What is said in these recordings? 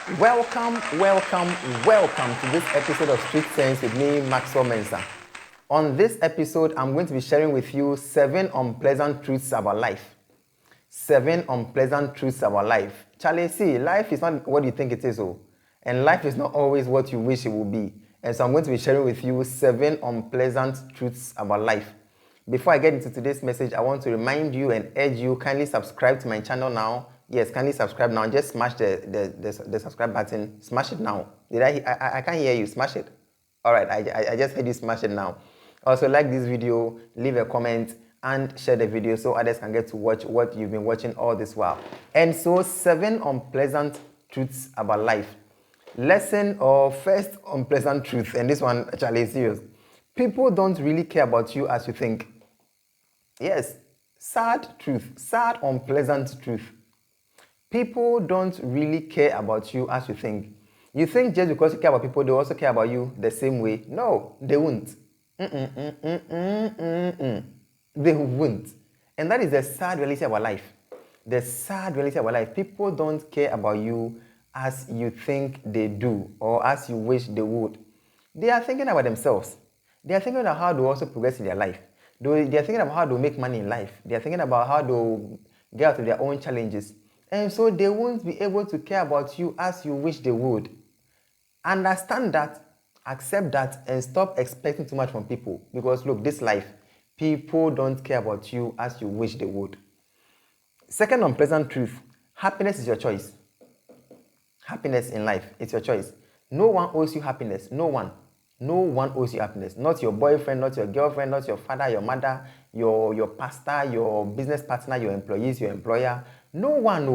Welcome to this episode of Street Sense with me, Maxwell Mensah. On this episode, I'm going to be sharing with you 7 unpleasant truths about life. 7 unpleasant truths about life. Charlie, see, life is not what you think it is, and life is not always what you wish it would be. And so I'm going to be sharing with you 7 unpleasant truths about life. Before I get into today's message, I want to remind you and urge you, kindly subscribe to my channel now. Yes, kindly subscribe now. Just smash the subscribe button. Smash it now. I can't hear you. Smash it. All right, I just heard you smash it now. Also, like this video, leave a comment, and share the video so others can get to watch what you've been watching all this while. And so, 7 unpleasant truths about life. Lesson or first unpleasant truth, and this one actually is serious. People don't really care about you as you think. Yes, sad truth, sad unpleasant truth. People don't really care about you as you think. You think just because you care about people, they also care about you the same way. No, they won't. They won't. And that is the sad reality of our life. The sad reality of our life. People don't care about you as you think they do or as you wish they would. They are thinking about themselves. They are thinking about how to also progress in their life. They are thinking about how to make money in life. They are thinking about how to get out of their own challenges. And so they won't be able to care about you as you wish they would. Understand that, accept that, and stop expecting too much from people. Because look, this life, people don't care about you as you wish they would. Second unpleasant truth, happiness is your choice. Happiness in life, it's your choice. No one owes you happiness. No one. No one owes you happiness. Not your boyfriend, not your girlfriend, not your father, your mother, your pastor, your business partner, your employees, your employer. No one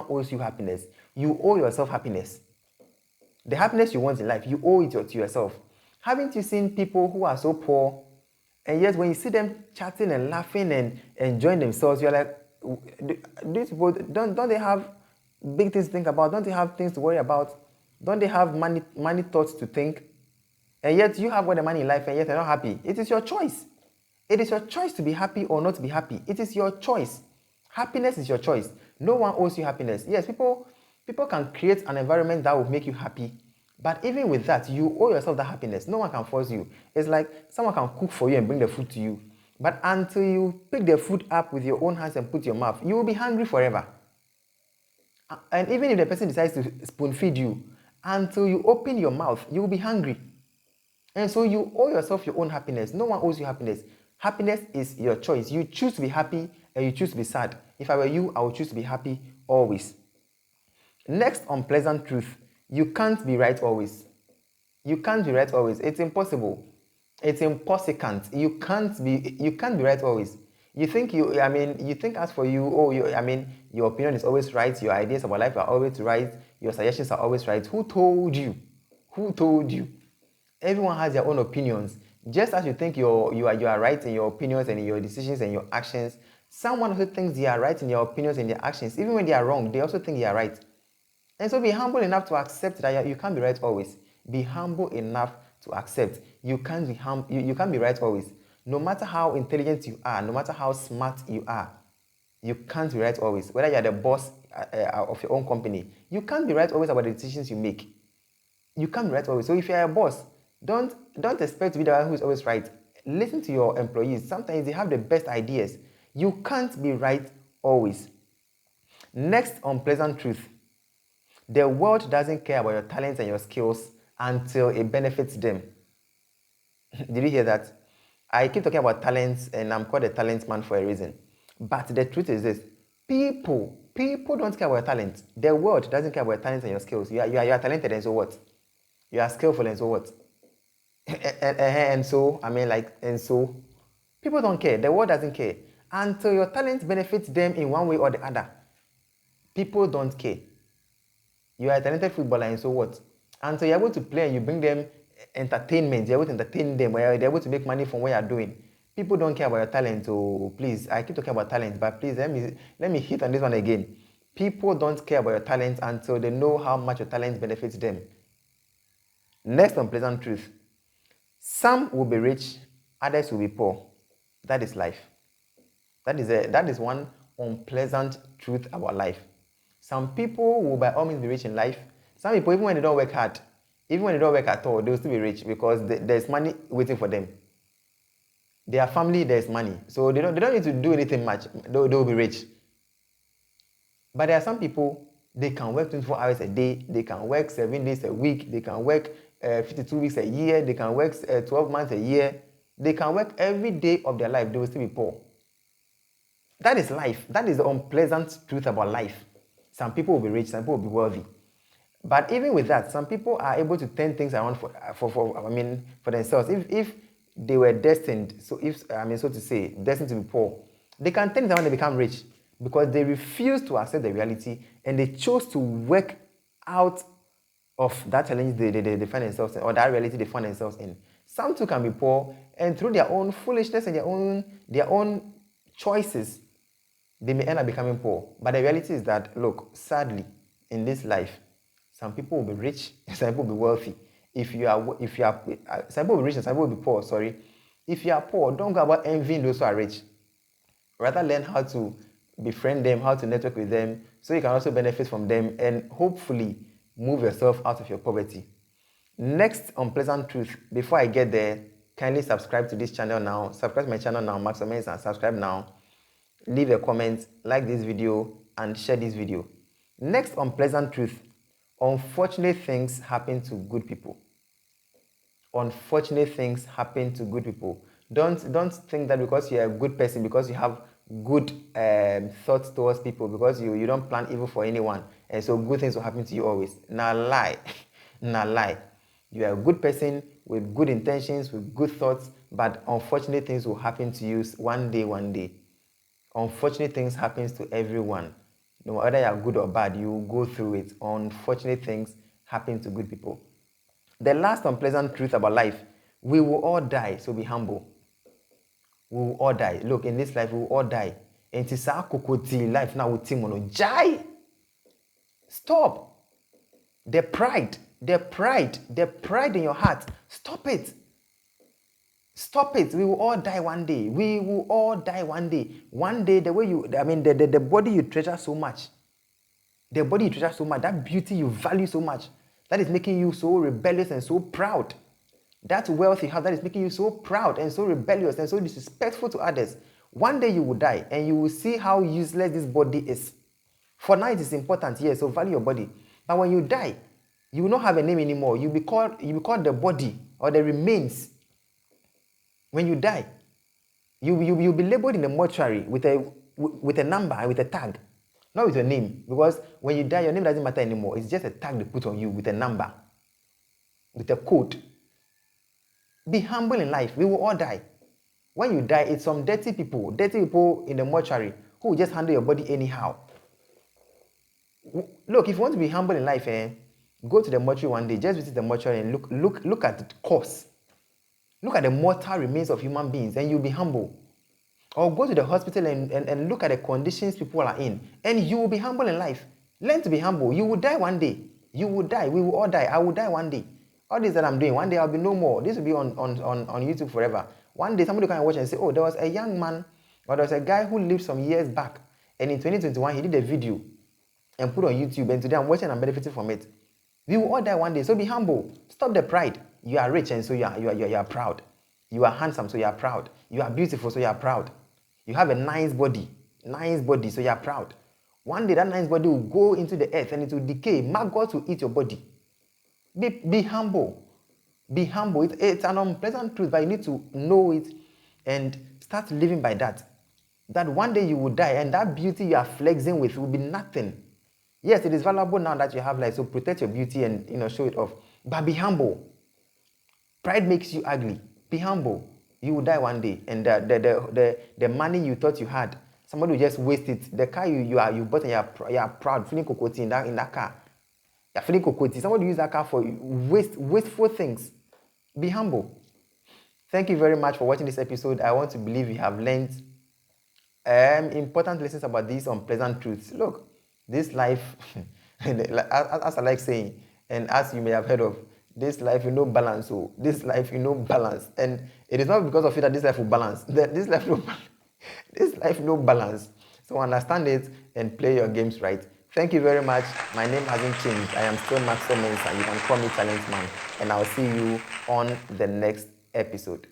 owes you happiness. You owe yourself happiness. The happiness you want in life, you owe it to yourself. Haven't you seen people who are so poor, and yet when you see them chatting and laughing and enjoying themselves, you're like, these people, don't they have big things to think about? Don't they have things to worry about? Don't they have money thoughts to think? And yet you have all the money in life and yet you're not happy. It is your choice. It is your choice to be happy or not to be happy. It is your choice. Happiness is your choice. No one owes you happiness. Yes, people can create an environment that will make you happy. But even with that, you owe yourself that happiness. No one can force you. It's like someone can cook for you and bring the food to you. But until you pick the food up with your own hands and put in your mouth, you will be hungry forever. And even if the person decides to spoon feed you, until you open your mouth, you will be hungry. And so you owe yourself your own happiness. No one owes you happiness. Happiness is your choice. You choose to be happy and you choose to be sad. If I were you, I would choose to be happy always. Next unpleasant truth, you can't be right always. You can't be right always. It's impossible. It's impossible. You can't be right always. You think as for you, your opinion is always right, your ideas about life are always right, your suggestions are always right. Who told you? Who told you? Everyone has their own opinions. Just as you think you are right in your opinions and in your decisions and your actions, someone also thinks they are right in their opinions and their actions. Even when they are wrong, they also think they are right. And so be humble enough to accept that you can't be right always. Be humble enough to accept you can't be right always. No matter how intelligent you are, no matter how smart you are, you can't be right always. Whether you're the boss of your own company, you can't be right always about the decisions you make. You can't be right always. So if you're a boss, don't expect to be the one who is always right. Listen to your employees. Sometimes they have the best ideas. You can't be right always. Next unpleasant truth. The world doesn't care about your talents and your skills until it benefits them. Did you hear that? I keep talking about talents and I'm called a talent man for a reason. But the truth is this. People don't care about your talent. The world doesn't care about your talents and your skills. You are talented and so what? You are skillful and so what? and so people don't care. The world doesn't care. Until your talent benefits them in one way or the other. People don't care. You are a talented footballer and so what? Until you're able to play and you bring them entertainment, you're able to entertain them, they're able to make money from what you're doing. People don't care about your talent. Oh, please, I keep talking about talent, but please let me hit on this one again. People don't care about your talent until they know how much your talent benefits them. Next unpleasant truth. Some will be rich, others will be poor. That is life. That is one unpleasant truth about life. Some people will by all means be rich in life. Some people, even when they don't work hard, even when they don't work at all, they'll still be rich because there's money waiting for them. Their family, there's money. So they don't need to do anything much. They'll be rich. But there are some people, they can work 24 hours a day, they can work 7 days a week, they can work 52 weeks a year, they can work 12 months a year, they can work every day of their life, they will still be poor. That is life. That is the unpleasant truth about life. Some people will be rich, some people will be wealthy. But even with that, some people are able to turn things around for themselves. If they were destined, so to say, destined to be poor, they can turn it around and become rich because they refuse to accept the reality and they chose to work out of that challenge they find themselves in, or that reality they find themselves in. Some too can be poor, and through their own foolishness and their own choices, they may end up becoming poor. But the reality is that, look, sadly, in this life, some people will be rich, some people will be wealthy. Some people will be rich and some people will be poor, sorry. If you are poor, don't go about envying those who are rich. Rather learn how to befriend them, how to network with them, so you can also benefit from them and hopefully move yourself out of your poverty. Next unpleasant truth, before I get there, kindly subscribe to this channel now. Subscribe to my channel now, Maximize, and subscribe now. Leave a comment, like this video, and share this video. Next unpleasant truth, unfortunate things happen to good people. Unfortunate things happen to good people. Don't think that because you're a good person, because you have good thoughts towards people, because you don't plan evil for anyone, and so good things will happen to you always. Nah, lie. Nah, lie. You are a good person with good intentions, with good thoughts, but unfortunate things will happen to you one day. Unfortunate things happen to everyone. No matter you are good or bad, you go through it. Unfortunate things happen to good people. The last unpleasant truth about life, we will all die, so be humble. We will all die. Look, in this life, we will all die. And it's our life now with Timono. Jai! Stop. The pride in your heart. Stop it. Stop it. We will all die one day. We will all die one day. One day, the way the body you treasure so much, that beauty you value so much, that is making you so rebellious and so proud. That wealth you have that is making you so proud and so rebellious and so disrespectful to others. One day you will die and you will see how useless this body is. For now it is important, yes, so value your body. But when you die, you will not have a name anymore. You will be called the body or the remains. When you die, you'll be labeled in the mortuary with a number and with a tag, not with your name. Because when you die, your name doesn't matter anymore. It's just a tag they put on you with a number, with a code. Be humble in life. We will all die. When you die, it's some dirty people in the mortuary who will just handle your body anyhow. Look, if you want to be humble in life, go to the mortuary one day, just visit the mortuary and look at the corpse. Look at the mortal remains of human beings and you'll be humble. Or go to the hospital and look at the conditions people are in and you will be humble in life. Learn to be humble. You will die one day. You will die. We will all die. I will die one day. All this that I'm doing, one day I'll be no more. This will be on YouTube forever. One day somebody can watch and say, oh, there was a young man or there was a guy who lived some years back and in 2021 he did a video and put on YouTube and today I'm watching and benefiting from it. We will all die one day, so be humble. Stop the pride. You are rich and so you are proud. You are handsome, so you are proud. You are beautiful, so you are proud. You have a nice body, so you are proud. One day that nice body will go into the earth and it will decay. Maggots will eat your body. Be humble. Be humble. It's an unpleasant truth, but you need to know it and start living by that. That one day you will die and that beauty you are flexing with will be nothing. Yes, it is valuable now that you have life, so protect your beauty and show it off. But be humble. Pride makes you ugly. Be humble. You will die one day, and the money you thought you had, somebody will just waste it. The car you bought and you are proud, feeling kokoti in that car. You're feeling kokoti. Somebody will use that car for wasteful things. Be humble. Thank you very much for watching this episode. I want to believe you have learned important lessons about these unpleasant truths. Look, this life, as I like saying, and as you may have heard of, this life, balance. So this life, balance. And it is not because of it that this life will balance. This life, no balance. So understand it and play your games right. Thank you very much. My name hasn't changed. I am still Maxwell Mensah. You can call me Talent Man. And I'll see you on the next episode.